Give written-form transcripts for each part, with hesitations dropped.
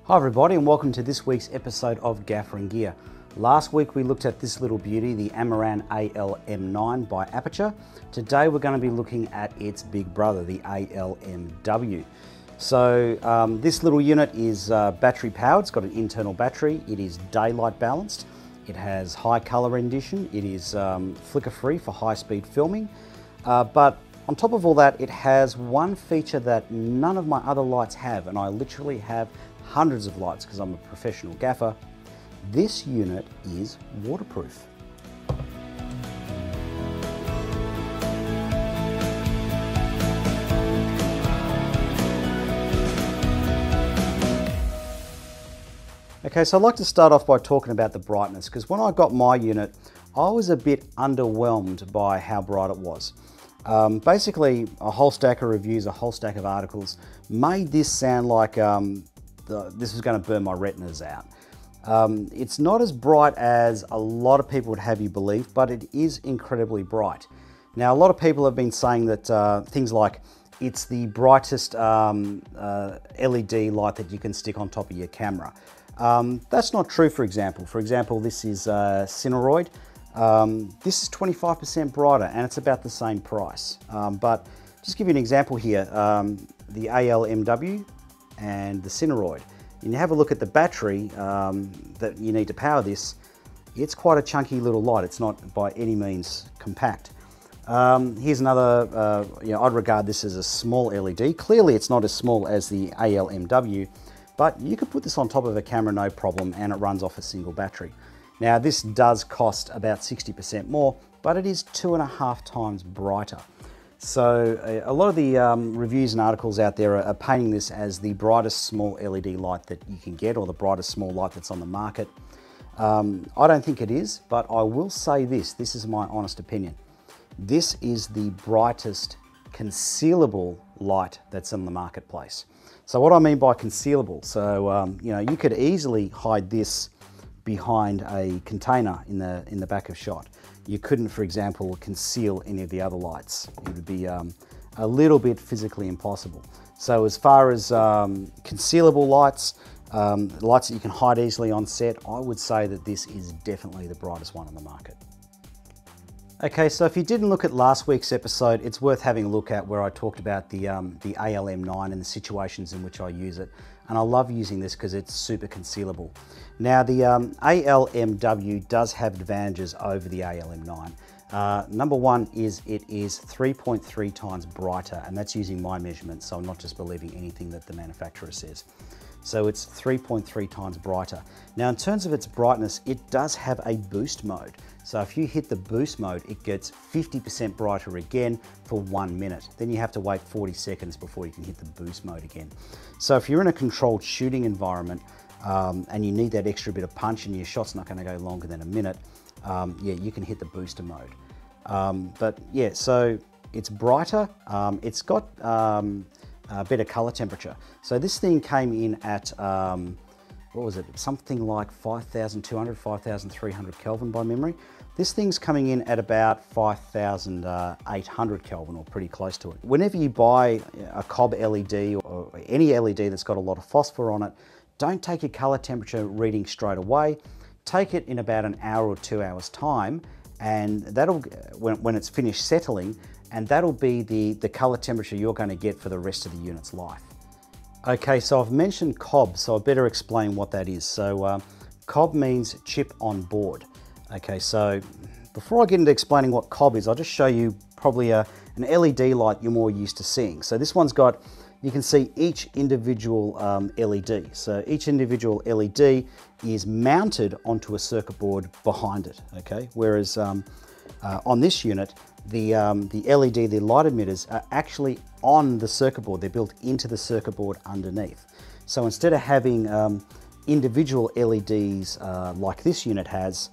Hi everybody and welcome to this week's episode of Gaffer Gear. Last week we looked at this little beauty, the Aputure AL-MW by Aputure. Today we're going to be looking at its big brother, the AL-MW. So this little unit is battery powered, it's got an internal battery, it is daylight balanced, it has high color rendition, it is flicker free for high speed filming, but on top of all that it has one feature that none of my other lights have, and I literally have hundreds of lights because I'm a professional gaffer. This unit is waterproof. Okay, so I'd like to start off by talking about the brightness, because when I got my unit, I was a bit underwhelmed by how bright it was. Basically, a whole stack of reviews, a whole stack of articles made this sound like this was going to burn my retinas out. It's not as bright as a lot of people would have you believe, but it is incredibly bright. Now, a lot of people have been saying that things like it's the brightest LED light that you can stick on top of your camera. That's not true, for example. For example, this is Cineroid. This is 25% brighter and it's about the same price. But just give you an example here, the AL-MW and the Cineroid. And you have a look at the battery that you need to power this. It's quite a chunky little light. It's not by any means compact. Here's another, I'd regard this as a small LED. Clearly it's not as small as the AL-MW, but you could put this on top of a camera no problem and it runs off a single battery. Now this does cost about 60% more, but it is 2.5 times brighter. So a lot of the reviews and articles out there are painting this as the brightest small LED light that you can get, or the brightest small light that's on the market. I don't think it is, but I will say this is my honest opinion. This is the brightest concealable light that's in the marketplace. So what I mean by concealable, so you could easily hide this behind a container in the back of shot. You couldn't, for example, conceal any of the other lights. It would be a little bit physically impossible. So as far as concealable lights, lights that you can hide easily on set, I would say that this is definitely the brightest one on the market. Okay, so if you didn't look at last week's episode, it's worth having a look at where I talked about the AL-M9 and the situations in which I use it. And I love using this because it's super concealable. Now the AL-MW does have advantages over the AL-M9. Number one is it is 3.3 times brighter, and that's using my measurements, so I'm not just believing anything that the manufacturer says. So it's 3.3 times brighter. Now in terms of its brightness, it does have a boost mode. So if you hit the boost mode, it gets 50% brighter again for 1 minute. Then you have to wait 40 seconds before you can hit the boost mode again. So if you're in a controlled shooting environment and you need that extra bit of punch and your shot's not going to go longer than a minute, you can hit the booster mode. But yeah, so it's brighter. It's got better color temperature. So this thing came in at, what was it? Something like 5,200, 5,300 Kelvin by memory. This thing's coming in at about 5,800 Kelvin, or pretty close to it. Whenever you buy a cob LED or any LED that's got a lot of phosphor on it, don't take your color temperature reading straight away. Take it in about an hour or 2 hours time, and that'll, when it's finished settling, and that'll be the color temperature you're going to get for the rest of the unit's life. Okay, so I've mentioned COB, so I better explain what that is. So COB means chip on board. Okay, so before I get into explaining what COB is, I'll just show you probably an LED light you're more used to seeing. So this one's got, you can see each individual LED. So each individual LED is mounted onto a circuit board behind it, okay? Whereas on this unit, the LED, the light emitters, are actually on the circuit board. They're built into the circuit board underneath. So instead of having individual LEDs like this unit has,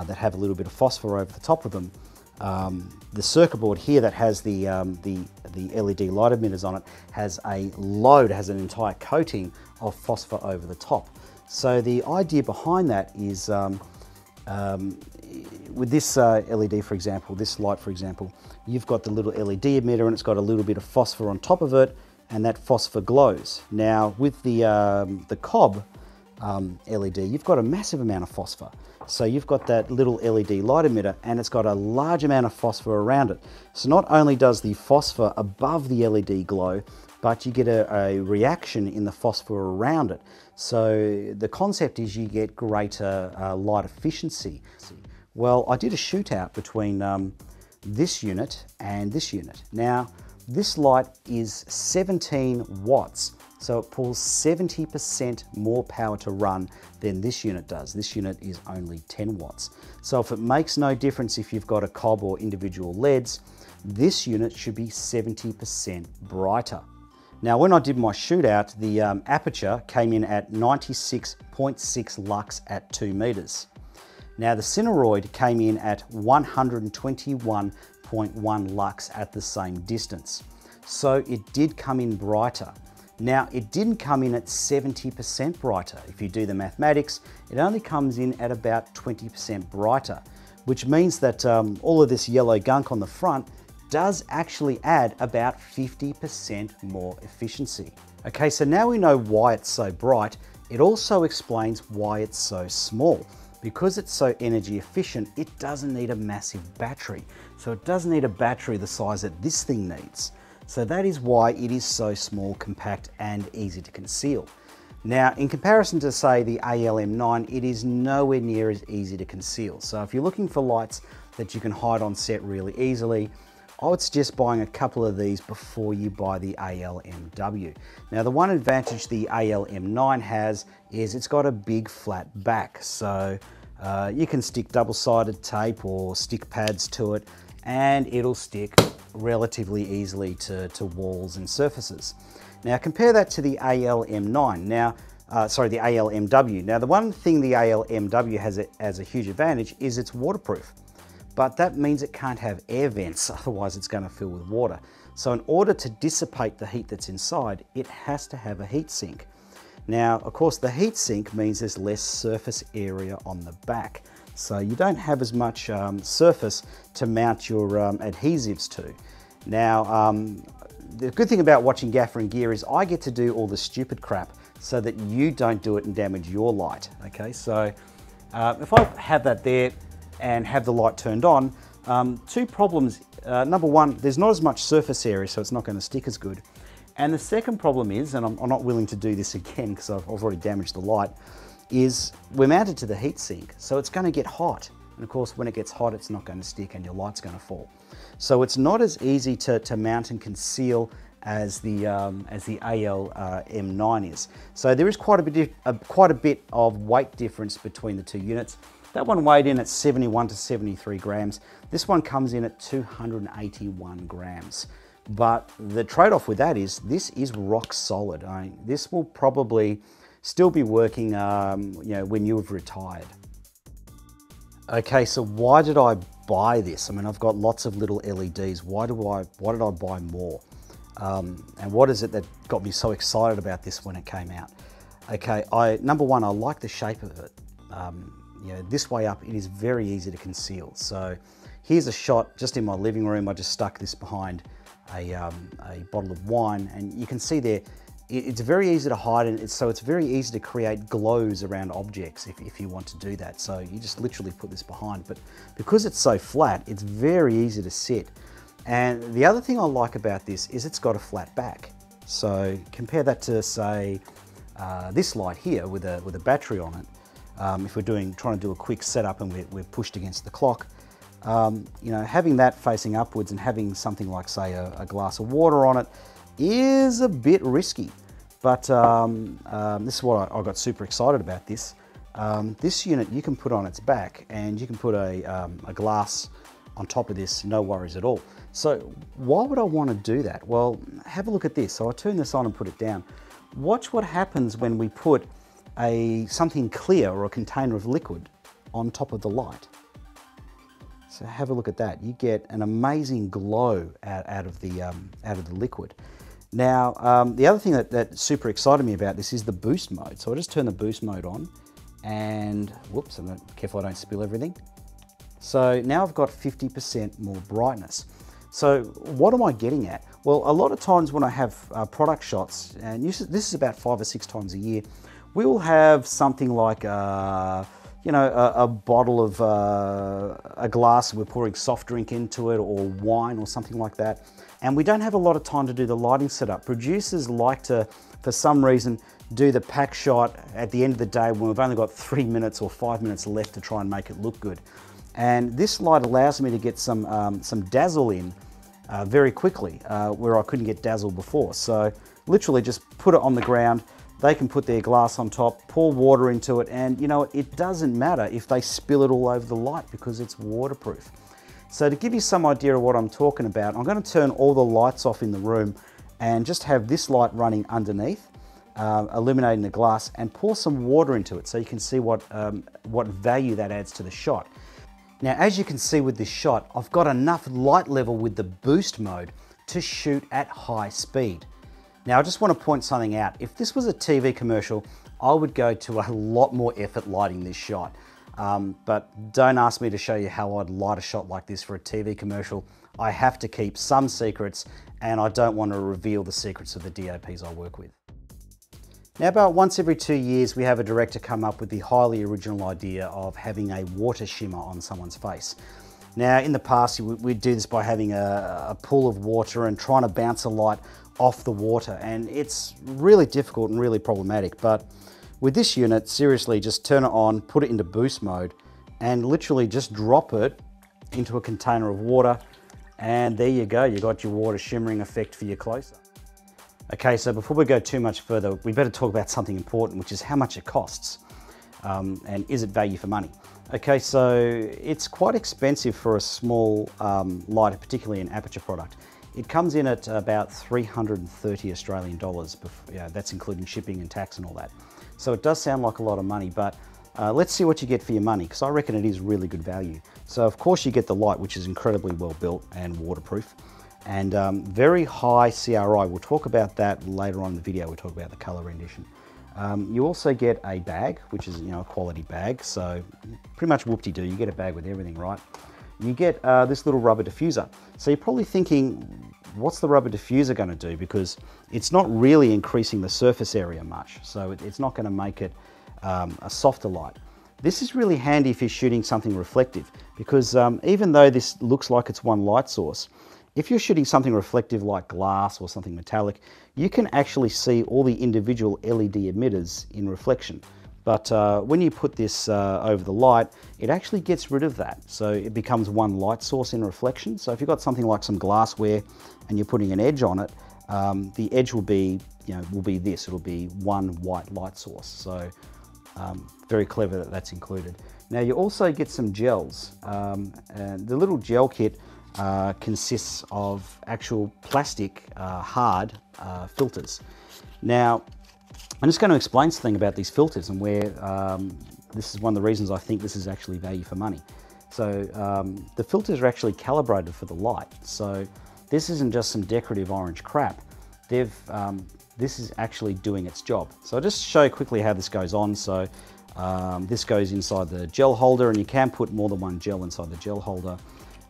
that have a little bit of phosphor over the top of them, the circuit board here that has the LED light emitters on it has a load, has an entire coating of phosphor over the top. So the idea behind that is with this LED, for example, this light, for example, you've got the little LED emitter and it's got a little bit of phosphor on top of it, and that phosphor glows. Now with the COB, LED, you've got a massive amount of phosphor. So you've got that little LED light emitter and it's got a large amount of phosphor around it. So not only does the phosphor above the LED glow, but you get a reaction in the phosphor around it. So the concept is you get greater light efficiency. Well, I did a shootout between this unit and this unit. Now, this light is 17 watts. So it pulls 70% more power to run than this unit does. This unit is only 10 watts. So if it makes no difference if you've got a cob or individual LEDs, this unit should be 70% brighter. Now, when I did my shootout, the Aputure came in at 96.6 lux at 2 meters. Now, the Cineroid came in at 121.1 lux at the same distance. So it did come in brighter. Now, it didn't come in at 70% brighter. If you do the mathematics, it only comes in at about 20% brighter, which means that all of this yellow gunk on the front does actually add about 50% more efficiency. Okay, so now we know why it's so bright. It also explains why it's so small. Because it's so energy efficient, it doesn't need a massive battery. So it doesn't need a battery the size that this thing needs. So that is why it is so small, compact, and easy to conceal. Now, in comparison to, say, the AL-M9, it is nowhere near as easy to conceal. So if you're looking for lights that you can hide on set really easily, I would suggest buying a couple of these before you buy the AL-MW. Now, the one advantage the AL-M9 has is it's got a big flat back. So you can stick double-sided tape or stick pads to it, and it'll stick relatively easily to walls and surfaces. Now compare that to the AL-M9. Now, the AL-MW. Now the one thing the AL-MW has as a huge advantage is it's waterproof, but that means it can't have air vents, otherwise it's going to fill with water. So in order to dissipate the heat that's inside, it has to have a heat sink. Now, of course, the heat sink means there's less surface area on the back. So you don't have as much surface to mount your adhesives to. Now, the good thing about watching Gaffer Gear is I get to do all the stupid crap so that you don't do it and damage your light. Okay, so if I have that there and have the light turned on, two problems. Number one, there's not as much surface area, so it's not going to stick as good. And the second problem is, and I'm not willing to do this again because I've already damaged the light, is we're mounted to the heat sink, so it's going to get hot. And of course, when it gets hot, it's not going to stick and your light's going to fall. So it's not as easy to mount and conceal as the AL-M9 is. So there is quite a bit of weight difference between the two units. That one weighed in at 71 to 73 grams. This one comes in at 281 grams. But the trade-off with that is this is rock solid. I mean, this will probably still be working when you've retired. Okay, so why did I buy this? I mean, I've got lots of little LEDs. Why did I buy more? And what is it that got me so excited about this when it came out? Okay, number one, I like the shape of it. This way up, it is very easy to conceal. So here's a shot just in my living room. I just stuck this behind a bottle of wine, and you can see there, it's very easy to hide, and so it's very easy to create glows around objects if you want to do that. So you just literally put this behind, but because it's so flat, it's very easy to sit. And the other thing I like about this is it's got a flat back. So compare that to, say, this light here with a battery on it. If we're trying to do a quick setup and we're pushed against the clock, having that facing upwards and having something like, say, a glass of water on it is a bit risky. But this is what I got super excited about this. This unit you can put on its back and you can put a glass on top of this, no worries at all. So why would I want to do that? Well, have a look at this. So I turn this on and put it down. Watch what happens when we put something clear or a container of liquid on top of the light. So have a look at that. You get an amazing glow out of the liquid. Now, the other thing that super excited me about this is the boost mode. So I just turn the boost mode on and, whoops, I'm careful I don't spill everything. So now I've got 50% more brightness. So what am I getting at? Well, a lot of times when I have product shots, and this is about 5 or 6 times a year, we will have something like you know, a bottle of a glass, we're pouring soft drink into it, or wine or something like that. And we don't have a lot of time to do the lighting setup. Producers like to, for some reason, do the pack shot at the end of the day when we've only got 3 minutes or 5 minutes left to try and make it look good. And this light allows me to get some dazzle in very quickly, where I couldn't get dazzle before. So literally just put it on the ground. They can put their glass on top, pour water into it, and you know, it doesn't matter if they spill it all over the light because it's waterproof. So to give you some idea of what I'm talking about, I'm going to turn all the lights off in the room and just have this light running underneath, illuminating the glass, and pour some water into it so you can see what value that adds to the shot. Now, as you can see with this shot, I've got enough light level with the boost mode to shoot at high speed. Now, I just want to point something out. If this was a TV commercial, I would go to a lot more effort lighting this shot. But don't ask me to show you how I'd light a shot like this for a TV commercial. I have to keep some secrets, and I don't want to reveal the secrets of the DOPs I work with. Now, about once every 2 years, we have a director come up with the highly original idea of having a water shimmer on someone's face. Now, in the past, we'd do this by having a pool of water and trying to bounce a light off the water, and it's really difficult and really problematic. But with this unit, seriously, just turn it on, put it into boost mode, and literally just drop it into a container of water, and there you go, you got your water shimmering effect for your close-up. Okay, so before we go too much further, we better talk about something important, which is how much it costs, and is it value for money? Okay, so it's quite expensive for a small lighter, particularly an Aputure product. It comes in at about 330 Australian dollars, that's including shipping and tax and all that. So it does sound like a lot of money, but let's see what you get for your money, because I reckon it is really good value. So of course you get the light, which is incredibly well built and waterproof, and very high CRI. We'll talk about that later on in the video. We'll talk about the color rendition. You also get a bag, which is, you know, a quality bag, so pretty much whoop-de-doo, you get a bag with everything, right? You get this little rubber diffuser. So you're probably thinking, what's the rubber diffuser going to do? Because it's not really increasing the surface area much, so it's not going to make it a softer light. This is really handy if you're shooting something reflective, because even though this looks like it's one light source, if you're shooting something reflective like glass or something metallic, you can actually see all the individual LED emitters in reflection. But when you put this over the light, it actually gets rid of that. So it becomes one light source in reflection. So if you've got something like some glassware and you're putting an edge on it, the edge will be, will be this. It'll be one white light source. So very clever that that's included. Now you also get some gels. And the little gel kit consists of actual plastic hard filters. Now, I'm just going to explain something about these filters and where this is one of the reasons I think this is actually value for money. So the filters are actually calibrated for the light. So this isn't just some decorative orange crap. This is actually doing its job. So I'll just show you quickly how this goes on. So this goes inside the gel holder, and you can put more than one gel inside the gel holder,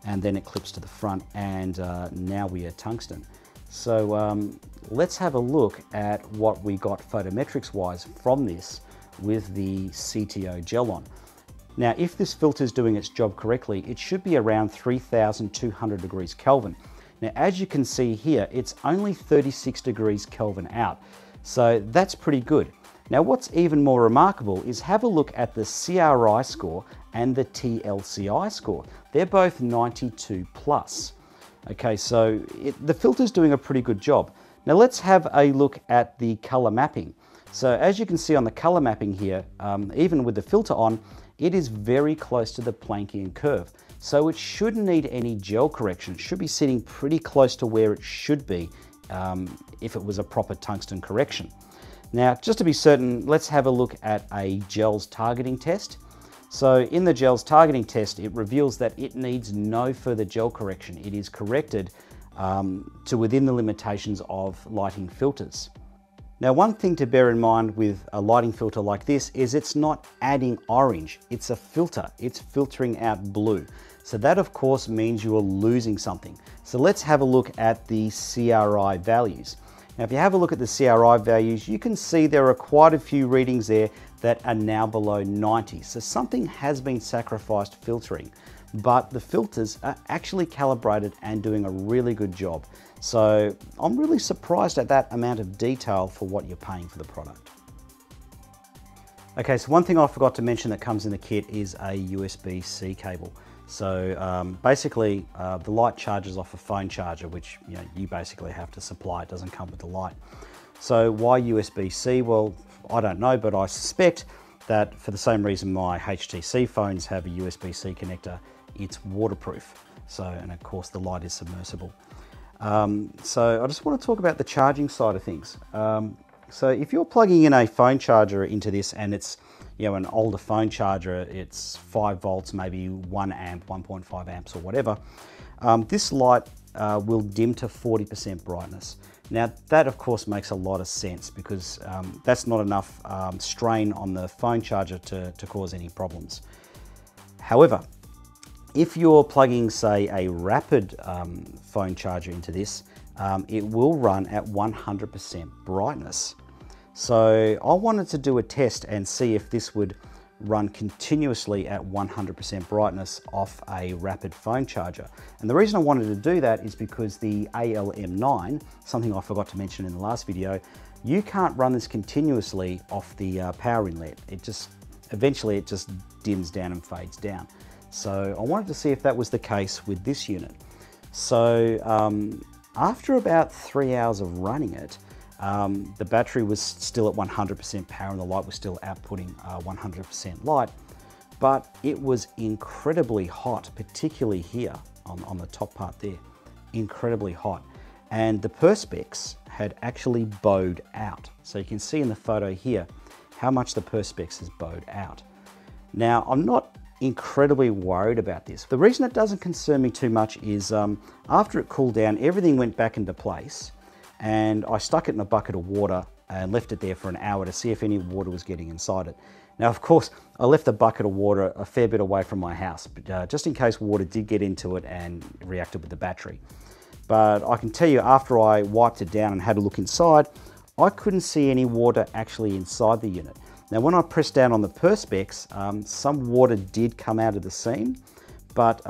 and then it clips to the front, and now we are tungsten. So let's have a look at what we got photometrics wise from this with the CTO gel on. Now, if this filter is doing its job correctly, it should be around 3,200 degrees Kelvin. Now, as you can see here, it's only 36 degrees Kelvin out. So that's pretty good. Now, what's even more remarkable is have a look at the CRI score and the TLCI score. They're both 92 plus. Okay, so the filter's doing a pretty good job. Now let's have a look at the color mapping. So as you can see on the color mapping here, even with the filter on, it is very close to the Planckian curve. So it shouldn't need any gel correction. It should be sitting pretty close to where it should be if it was a proper tungsten correction. Now, just to be certain, let's have a look at a gels targeting test. So in the gels targeting test, it reveals that it needs no further gel correction. It is corrected to within the limitations of lighting filters. Now, one thing to bear in mind with a lighting filter like this is it's not adding orange, it's a filter. It's filtering out blue. So that of course means you are losing something. So let's have a look at the CRI values. Now if you have a look at the CRI values, you can see there are quite a few readings there that are now below 90. So something has been sacrificed filtering, but the filters are actually calibrated and doing a really good job. So I'm really surprised at that amount of detail for what you're paying for the product. Okay, so one thing I forgot to mention that comes in the kit is a USB-C cable. So basically the light charges off a phone charger, which you basically have to supply. It doesn't come with the light. So why USB-C? Well, I don't know, but I suspect that for the same reason my HTC phones have a USB-C connector, it's waterproof. So, and of course the light is submersible. So I just want to talk about the charging side of things. So if you're plugging in a phone charger into this and it's an older phone charger, it's 5 volts, maybe 1 amp, 1.5 amps or whatever, this light will dim to 40% brightness. Now that of course makes a lot of sense because that's not enough strain on the phone charger to cause any problems. However, if you're plugging, say, a rapid phone charger into this, it will run at 100% brightness. So I wanted to do a test and see if this would run continuously at 100% brightness off a rapid phone charger. And the reason I wanted to do that is because the AL-M9, something I forgot to mention in the last video, you can't run this continuously off the power inlet. Eventually it just dims down and fades down. So I wanted to see if that was the case with this unit. So after about 3 hours of running it, the battery was still at 100% power and the light was still outputting 100% light, but it was incredibly hot, particularly here on the top part there, incredibly hot. And the perspex had actually bowed out. So you can see in the photo here how much the perspex has bowed out. Now, I'm not incredibly worried about this. The reason it doesn't concern me too much is after it cooled down, everything went back into place, and I stuck it in a bucket of water and left it there for an hour to see if any water was getting inside it. Now, of course, I left the bucket of water a fair bit away from my house, but, just in case water did get into it and reacted with the battery. But I can tell you, after I wiped it down and had a look inside, I couldn't see any water actually inside the unit. Now, when I pressed down on the perspex, some water did come out of the seam, but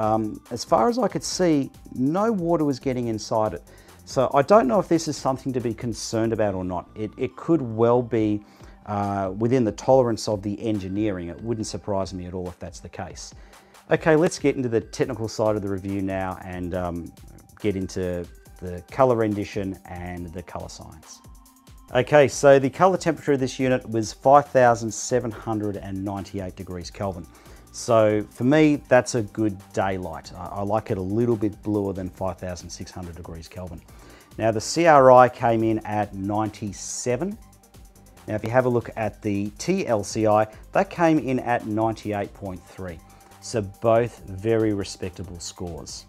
as far as I could see, no water was getting inside it. So I don't know if this is something to be concerned about or not. It could well be within the tolerance of the engineering. It wouldn't surprise me at all if that's the case. Okay, let's get into the technical side of the review now and get into the color rendition and the color science. Okay, so the color temperature of this unit was 5,798 degrees Kelvin. So for me, that's a good daylight. I like it a little bit bluer than 5,600 degrees Kelvin. Now the CRI came in at 97. Now if you have a look at the TLCI, that came in at 98.3. So both very respectable scores.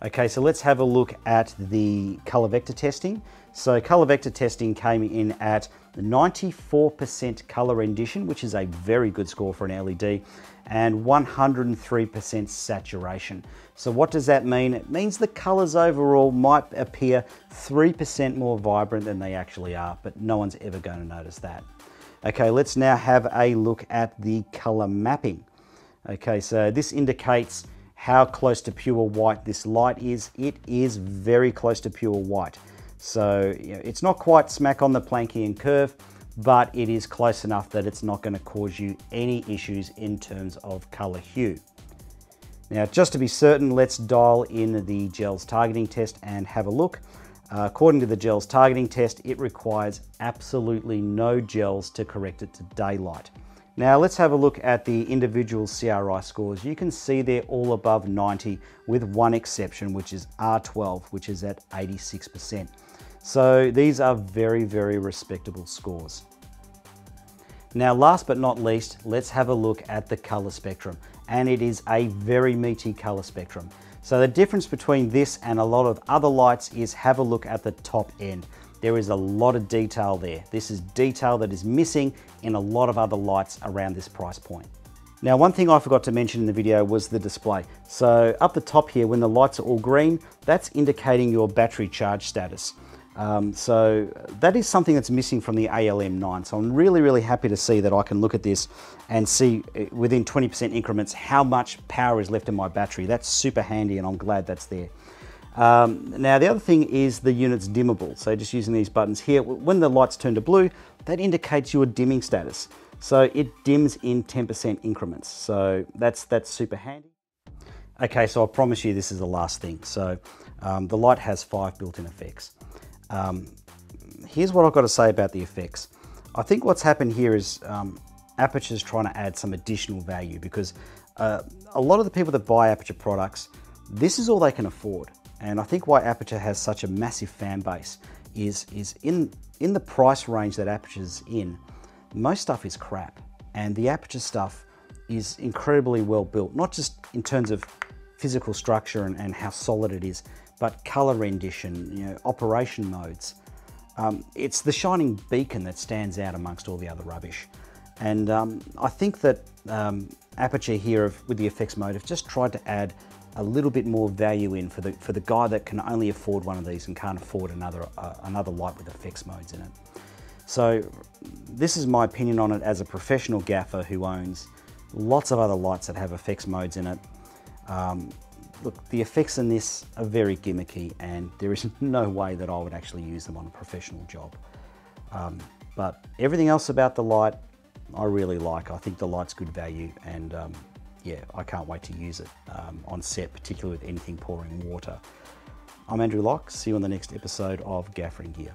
Okay, so let's have a look at the color vector testing. So color vector testing came in at 94% color rendition, which is a very good score for an LED, and 103% saturation. So what does that mean? It means the colors overall might appear 3% more vibrant than they actually are, but no one's ever going to notice that. Okay, let's now have a look at the color mapping. Okay, so this indicates how close to pure white this light is. It is very close to pure white. So it's not quite smack on the Planckian curve, but it is close enough that it's not going to cause you any issues in terms of color hue. Now, just to be certain, let's dial in the gels targeting test and have a look. According to the gels targeting test, it requires absolutely no gels to correct it to daylight. Now let's have a look at the individual CRI scores. You can see they're all above 90 with one exception, which is R12, which is at 86%. So these are very, very respectable scores. Now last but not least, let's have a look at the color spectrum, and it is a very meaty color spectrum. So the difference between this and a lot of other lights is have a look at the top end. There is a lot of detail there. This is detail that is missing in a lot of other lights around this price point. Now, one thing I forgot to mention in the video was the display. So up the top here, when the lights are all green, that's indicating your battery charge status. So that is something that's missing from the AL-M9. So I'm really, really happy to see that I can look at this and see within 20% increments how much power is left in my battery. That's super handy, and I'm glad that's there. Now the other thing is the unit's dimmable. So just using these buttons here, when the lights turn to blue, that indicates your dimming status. So it dims in 10% increments. So that's super handy. Okay, so I promise you this is the last thing. So the light has 5 built-in effects. Here's what I've got to say about the effects. I think what's happened here is Aputure's trying to add some additional value, because a lot of the people that buy Aputure products, this is all they can afford. And I think why Aputure has such a massive fan base is in the price range that Aputure's in, most stuff is crap. And the Aputure stuff is incredibly well built, not just in terms of physical structure and how solid it is, but color rendition, operation modes. It's the shining beacon that stands out amongst all the other rubbish. And I think that Aputure here with the effects mode have just tried to add a little bit more value in for the guy that can only afford one of these and can't afford another light with effects modes in it. So this is my opinion on it as a professional gaffer who owns lots of other lights that have effects modes in it. Look, the effects in this are very gimmicky, and there is no way that I would actually use them on a professional job. But everything else about the light, I really like. I think the light's good value, and yeah, I can't wait to use it on set, particularly with anything pouring water. I'm Andrew Locke. See you on the next episode of Gaffer Gear.